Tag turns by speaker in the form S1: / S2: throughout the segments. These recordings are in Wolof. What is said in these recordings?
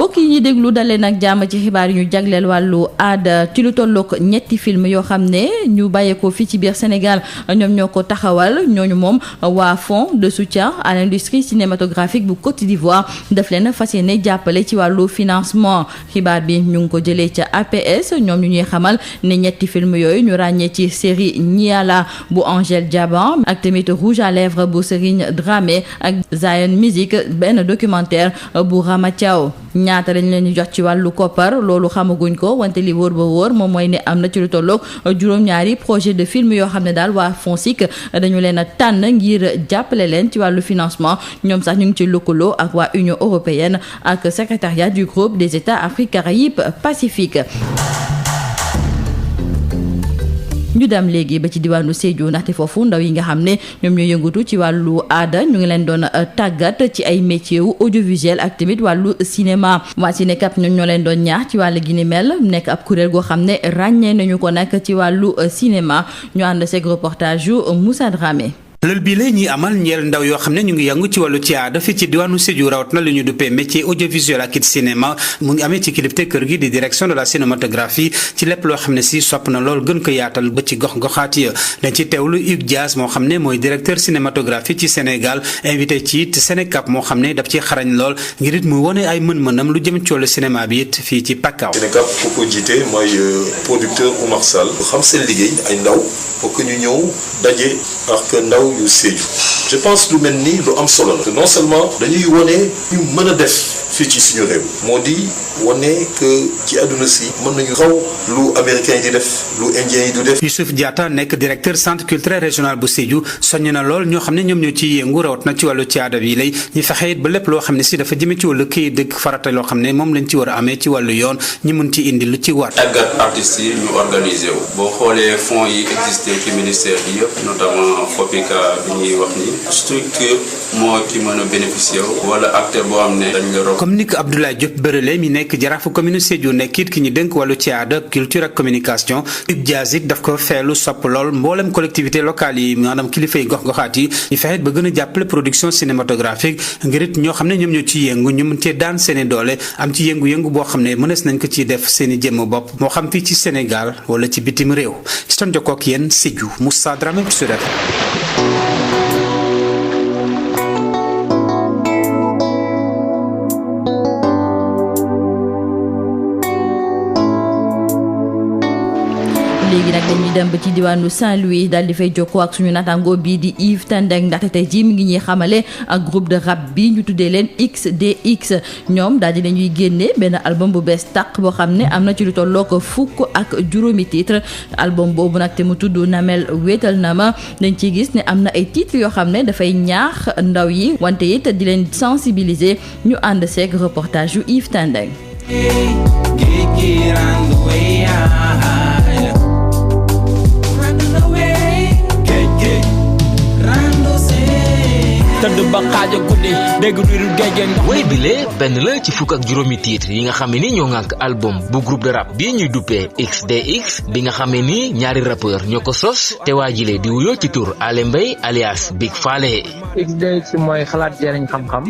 S1: mbokk yi ñuy déglu dalee nag jàmm ci xibaar yu ñu jagleel wàllu aada ci lu tollook ñetti film yoo xam ne ñu bàyyeekoo fii ci biir Sénégal ñoom ñoo ko taxawal ñooñu moom waa Fonds de soutien à l'industrie cinématographique bu Côte d'Ivoire daf leen fas yéene jàppale ci wàllu financement xibaar bi ñu ngi ko jëlee ca APS ñoom ñu ñuy xamal ne ñetti film yooyu ñu ràññee ci série Niala bu Angèle Diaban ak tamit Rouge à lèvres bu Serigne Dramé ak Zion Music benn documentaire bu Rama Thiaw. ñaata lañ leen di jox ci wàllu koppar loolu xamaguñ ko wante li wóor ba wóor moom mooy ne am na ci lu tolloog juróom-ñaari projet de film yoo xam ne daal waa FONSIC dañu leen a tànn ngir jàppale leen ci wàllu financement ñoom sax ñu ngi ci lëkkaloo ak waa Union européenne ak secrétariat du groupe des États Afrique Caraïbes Pacifique. ñu dem léegi ba ci diwaanu Sédhiou ndaxte foofu ndaw yi nga xam ne ñoom ñoo yëngatu ci wàllu aada ñu ngi leen doon tàggat ci ay métiers wu audiovisuel ak tamit wàllu cinéma waa Cinecap ñoom ñoo leen doon ñaax ci wàllu gi ni mel nekk ab kuréel goo xam ne ràññee nañu ko nag ci wàllu cinéma ñu ànd seeg reportage yu Moussa Dramé.
S2: lël bi la ñuy amal ñeel ndaw yoo xam ne ñu ngi yëngu ci wàllu ci aada fii ci diwaanu Sédhiou rawat na lu ñu duppee métier audiovisuel ak it cinéma mu ngi amee ci kilifte kër gi di direction de la cinématographie ci lépp loo xam ne si sopp na lool gën ko yaatal ba ci gox-goxaat ya dañ ci teewlu Hugues Diaz moo xam ne mooy directeur cinématographie ci Sénégal invité ci it Sénécap moo xam ne daf ci xarañ lool ngir it mu wone ay mën-mënam lu jëm ci wàllu cinéma bi it fii ci Pakao.
S3: Sénécap ku ko jiite mooy producteur Oumar Sall xam seen liggéey ay ndaw pour que ñu ñëw daje ak ndaw yu Sédhiou je pense lu mel ni lu am solo la non seulement dañuy wone ñu mën a def fii ci suñu réew moo di wone que ci àdduna si mën nañu xaw lu américain yi di def lu indien yi du def.
S2: Youssouf Diatta nekk directeur centre culturel régional bu Sédhiou soññ na lool ñoo xam ne ñoom ñoo ciy yëngu rawat na ci wàllu ci aada bi lay ñu fexe it ba lépp loo xam ne si dafa jëme ci wàllu këyit dëkk farata loo xam ne moom lañ ci war a amee ci wàllu yoon ñi mën ci indi lu ci war.
S4: tàggat artistes yi ñu organiser wu boo xoolee fonds yi existé ci ministère bi yëpp notamment FOPICA bi ñuy wax ni structure moo ci mën a bénéficier wala acteur boo xam ne dañ la
S2: comme ni ko Abdoulaye Diop Bërële mi nekk jaraafu commune Sédhiou nekk it ki ñu dénk wàllu ci aada culture ak communication Hugues Diaz it daf ko feelu sopp lool mboolem collectivité locale yi maanaam kilifa yi gox-goxaat yi ñu fexe ba gën a jàppale production cinématographique ngir it ñoo xam ne ñoom ñoo ci yëngu ñu mën cee daan seeni doole am ci yëngu-yëngu boo xam ne mënees nañ ko ciy def seeni jëmm bopp moo xam fii ci Sénégal wala ci bitim réew ci ton jokkoo ak yéen Sédhiou Moussa Dramé Sud FM.
S1: léegi nag dañuy dem ba ci diwaanu Saint-Louis daal di fay jokkoo ak suñu naataango bii di Yves Tendeng ndaxte tey jii mi ngi ñuy xamale ak groupe de rap bi ñu tuddee leen XDX ñoom daal di nañuy génne benn album bu bees tàq boo xam ne am na ci lu tolloo ko fukk ak juróomi titre album boobu nag te mu tudd Namel wéetal na ma dañ ciy gis ne am na ay titres yoo xam ne dafay ñaax ndaw yi wante it di leen sensibiliser ñu ànd seeg reportage yu Yves Tendeng.
S5: tëdd ba xaaja guddi dégg riiru géej ndox
S6: way bile benn la ci fukk ak juróomi titre yi nga xam ne ni ñoo ngànk album bu groupe de rap bii ñuy duppee XDX bi nga xam ne ni ñaari rappeur ñoo ko sos te waa jile di wuyoo ci tur Ale Mbaye alias Big Fale.
S7: XDX mooy xalaat jëriñ xam-xam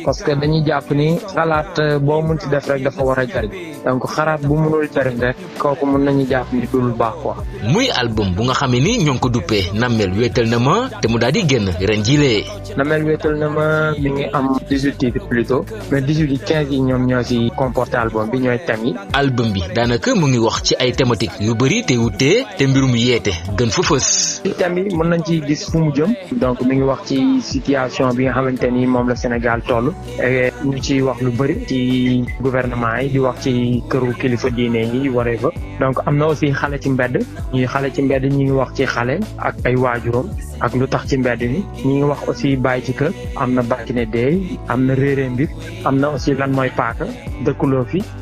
S7: parce que dañuy jàpp ni xalaat boo mën ci def rek dafa war a jëriñ donc xalaat bu mënul jëriñ rek kooku mën nañu jàpp ni du lu baax quoi.
S6: muy album bu nga xam ne ni ñoo ngi ko duppee Namel wéetal na ma te mu daal di génn ren jilee.
S7: Namel wéetal na ma mi ngi am 18 titres plutôt mais 18 yi 15 yi ñoom ñoo ci comporté album bi ñooy thèmes yi.
S6: album bi daanaka mu ngi wax ci ay thématiques yu bëri te wutee te mbirum yeete gën fa fës.
S7: thèmes yi mën nañ ci gis fu mu jëm donc mi ngi wax ci situation bi nga xamante ni moom la Sénégal toll et ñu ciy wax lu bëri ci gouvernement yi di wax ci këru kilifa diine yi waree fa donc am na aussi xale ci mbedd ñi ngi wax ci xale ak ay waajuram ak lu tax ci mbedd mi ñi ngi wax aussi bàyyi ci kër am na bàyyi ne deey am na réeree mbir am na aussi lan mooy paaka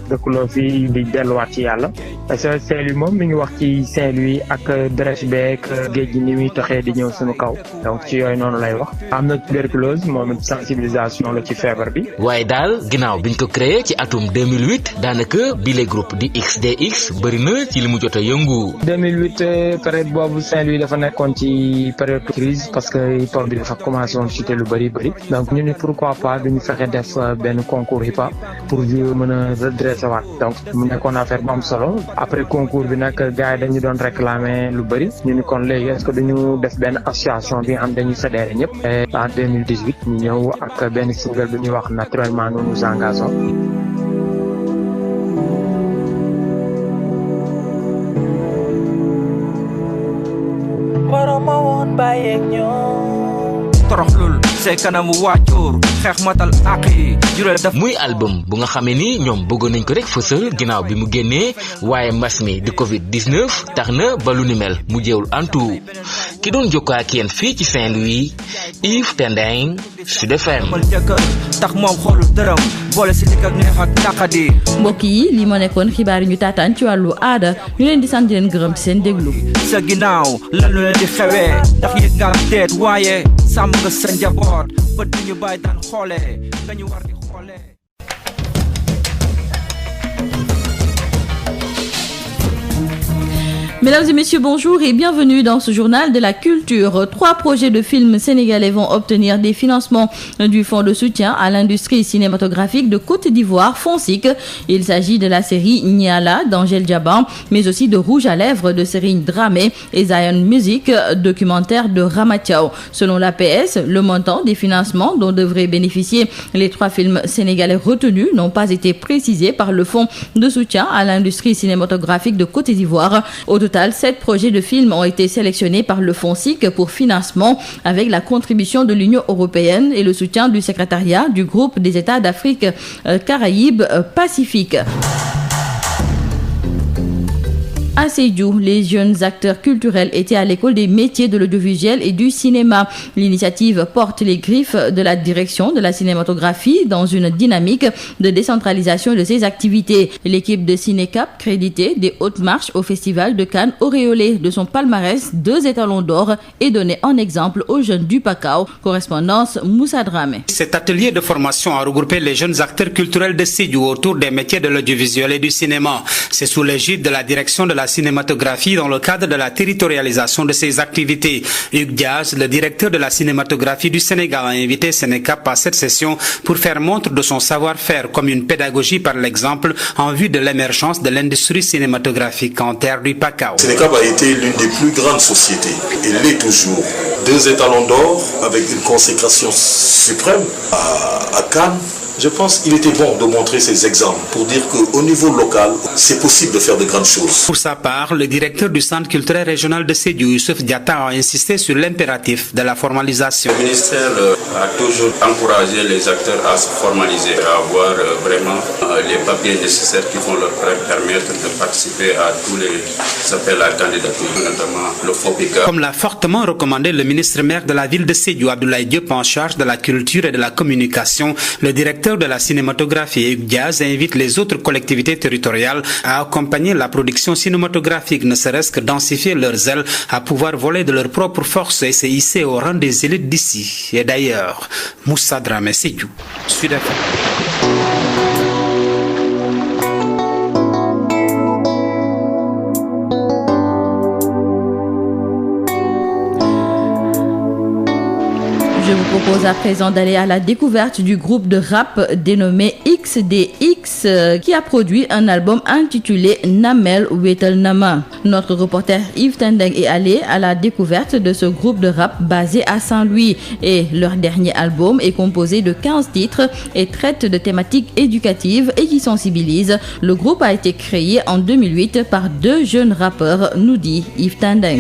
S7: dëkkuloo fi di delluwaat ci yàlla parce que Saint-Louis moom mi ngi wax ci Saint-Louis ak dërëj beeg géej gi ni muy taxee di ñëw suñu kaw donc ci yooyu noonu lay wax am na tuberculose moom it sensibilisation la ci feebar bi.
S6: waaye daal ginnaaw biñ ko créé ci atum 2008 daanaka bile groupe di XDX bëri na ci li mu jot a yëngu.
S7: 2008 période boobu Saint-Louis dafa nekkoon ci période crise parce que hip hop bi dafa commencé woon chuter lu bëri donc ñu ne pourquoi pas duñu fexe def benn concours hip hop pour mën a redresser waat donc mu nekkoon affaire bu am solo après concours bi nag gars yi dañu doon réclamer lu bëri ñu ni kon léegi est-ce que duñu def benn association bi nga xam dañuy fédéré ñëpp en 2018 ñu ñëw ak benn single bi ñuy wax naturellement nous nous engageons.
S5: toroxlul say kanamu waajur xeex matal àq yi jural daf.
S6: muy album bu nga xamee ni ñoom bëggoon nañ ko rek fësal ginnaaw bi mu génnee waaye mbas mi di Covid-19 tax na ba lu ni mel mu jéewul antu ki doon jokkoo ak yéen fii ci Saint-Louis Yves Tendeng Sud FM.
S5: tax moom xoolul dërëm boole si li ak neex ak naqadi.
S1: mbokk yi li moo nekkoon xibaar yi ñu taataan ci wàllu aada ñu leen di sant di leen gërëm ci seen déglu.
S5: sa ginnaaw lan lu leen di xewee ndax yëg nga teet waaye sàmm nga sa njaboot bët bi ñu bàyyi daan xoolee dañu war di xoolee.
S1: Mesdames et messieurs, bonjour et bienvenue dans ce journal de la culture. 3 projets de films sénégalais vont obtenir des financements du Fonds de soutien à l'industrie cinématographique de Côte d'Ivoire, FONSIC. Il s'agit de la série Niala d'Angèle Diaban, mais aussi de Rouge à lèvres de Serigne Dramé et Zion Music, documentaire de Ramatiao. Selon l'APS, le montant des financements dont devraient bénéficier les 3 films sénégalais retenus n'ont pas été précisés par le Fonds de soutien à l'industrie cinématographique de Côte d'Ivoire. Au total, 7 projets de films ont été sélectionnés par le FONSIC pour financement avec la contribution de l'Union européenne et le soutien du secrétariat du groupe des États d'Afrique, Caraïbes, Pacifique. À Sédhiou, les jeunes acteurs culturels étaient à l'école des métiers de l'audiovisuel et du cinéma. L'initiative porte les griffes de la direction de la cinématographie dans une dynamique de décentralisation de ses activités. L'équipe de Cinécap, créditée des hautes marches au Festival de Cannes, auréolée de son palmarès 2 étalons d'or et donnée en exemple aux jeunes du Pakao. Correspondance Moussa Dramé.
S2: Cet atelier de formation a regroupé les jeunes acteurs culturels de Sédhiou autour des métiers de l'audiovisuel et du cinéma. C'est sous l'égide de la direction de la cinématographie dans le cadre de la territorialisation de ses activités. Hugues Diaz, le directeur de la cinématographie du Sénégal, a invité Sénécap à cette session pour faire montre de son savoir-faire comme une pédagogie par l'exemple en vue de l'émergence de l'industrie cinématographique en terre du Pakao.
S3: Sénécap a été l'une des plus grandes sociétés. Il l'est toujours. 2 étalons d'or avec une consécration suprême à Cannes. Je pense qu'il était bon de montrer ces exemples pour dire qu'au niveau local, c'est possible de faire de grandes choses.
S2: Pour sa part, le directeur du Centre culturel régional de Sédhiou, Youssouf Diatta, a insisté sur l'impératif de la formalisation.
S4: Le ministère a toujours encouragé les acteurs à se formaliser, à avoir vraiment les papiers nécessaires qui vont leur permettre de participer à tous les appels à candidature, notamment le FOPICA.
S2: Comme l'a fortement recommandé le ministre-maire de la ville de Sédhiou, Abdoulaye Diop, en charge de la culture et de la communication, le directeur de la cinématographie, Hugues Diaz, invite les autres collectivités territoriales à accompagner la production cinématographique, ne serait-ce que densifier leurs ailes à pouvoir voler de leur propre force et se hisser au rang des élites d'ici et d'ailleurs. Moussa Dramé, Sédhiou, Sud FM.
S1: Je vous propose à présent d'aller à la découverte du groupe de rap dénommé XDX qui a produit un album intitulé Namel Wetel Nama. Notre reporter Yves Tendeng est allé à la découverte de ce groupe de rap basé à Saint-Louis et leur dernier album est composé de 15 titres et traite de thématiques éducatives et qui sensibilisent. Le groupe a été créé en 2008 par 2 jeunes rappeurs, nous dit Yves Tendeng.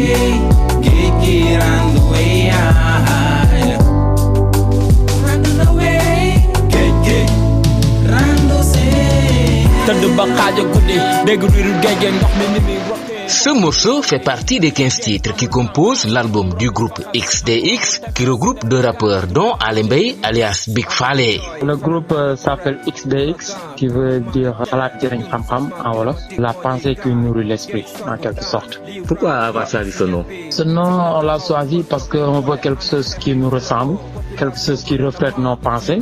S5: tëdd ba xaaja guddi dégg riiru géej ndox mi ni muy rokkee
S6: Ce morceau fait partie des 15 titres qui composent l'album du groupe XDX, qui regroupe 2 rappeurs dont Alembey alias Big Fale.
S7: Le groupe s'appelle XDX, qui veut dire Xalaat Jëriñ Xam-Xam en wolof, la pensée qui nourrit l'esprit en quelque sorte.
S6: Pourquoi avoir choisi ce nom?
S7: Ce nom, on l'a choisi parce qu'on veut quelque chose qui nous ressemble, quelque chose qui reflète nos pensées,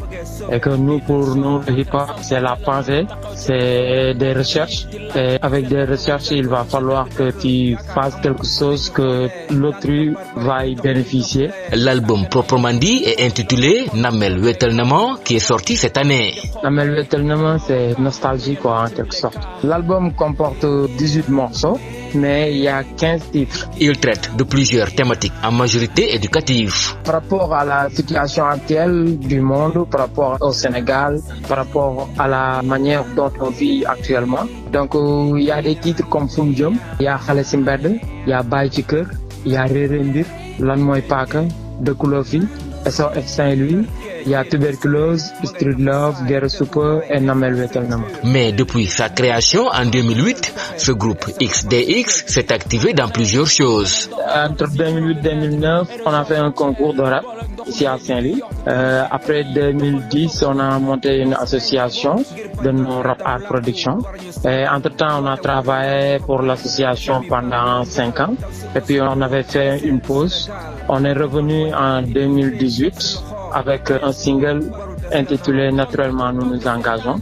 S7: et que nous, pour nous, le hip-hop, c'est la pensée, c'est des recherches, et avec des recherches, il va falloir que tu fasses quelque chose que l'autrui va y bénéficier.
S6: L'album proprement dit est intitulé Namel Wetal Nama, qui est sorti cette année.
S7: Namel Wetal Nama, c'est nostalgie, quoi, en quelque sorte. L'album comporte 18 morceaux, mais il y a 15 titres.
S6: Il traite de plusieurs thématiques, en majorité éducatives.
S7: Par rapport à la situation actuelle du monde, par rapport au Sénégal, par rapport à la manière dont on vit actuellement. Donc, il y a des titres comme Fum Jom, il y a Xale Si Mbedd, il y a Baye Ci Kër, il y a Réeré Mbir, Lan Mooy Paaka, Dëkkuloo Fi, SOS Saint-Louis, il y a Tuberculose, Street Love, Guerre Soupe et Namel Wetal Nama.
S6: Mais depuis sa création en 2008, ce groupe XDX s'est activé dans plusieurs choses.
S7: Entre 2008 et 2009, on a fait un concours de rap ici à Saint-Louis. Après 2010, on a monté une association de nos Rap Art Production. Et entre-temps, on a travaillé pour l'association pendant 5 ans. Et puis, on avait fait une pause. On est revenu en 2018 avec un single intitulé Naturellement nous nous engageons,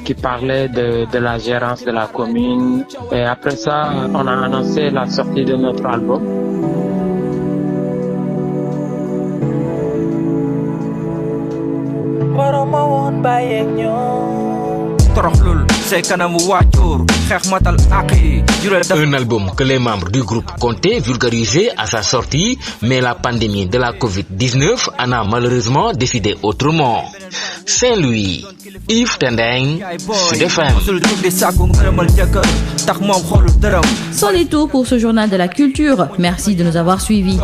S7: qui parlait de la gérance de la commune. Et après ça, on a annoncé la sortie de notre album.
S6: Un album que les membres du groupe comptaient vulgariser à sa sortie, mais la pandémie de la Covid-19 en a malheureusement décidé autrement. Saint-Louis, Yves Tendeng, Sud FM.
S1: C'en est tout pour ce journal de la culture. Merci de nous avoir suivis.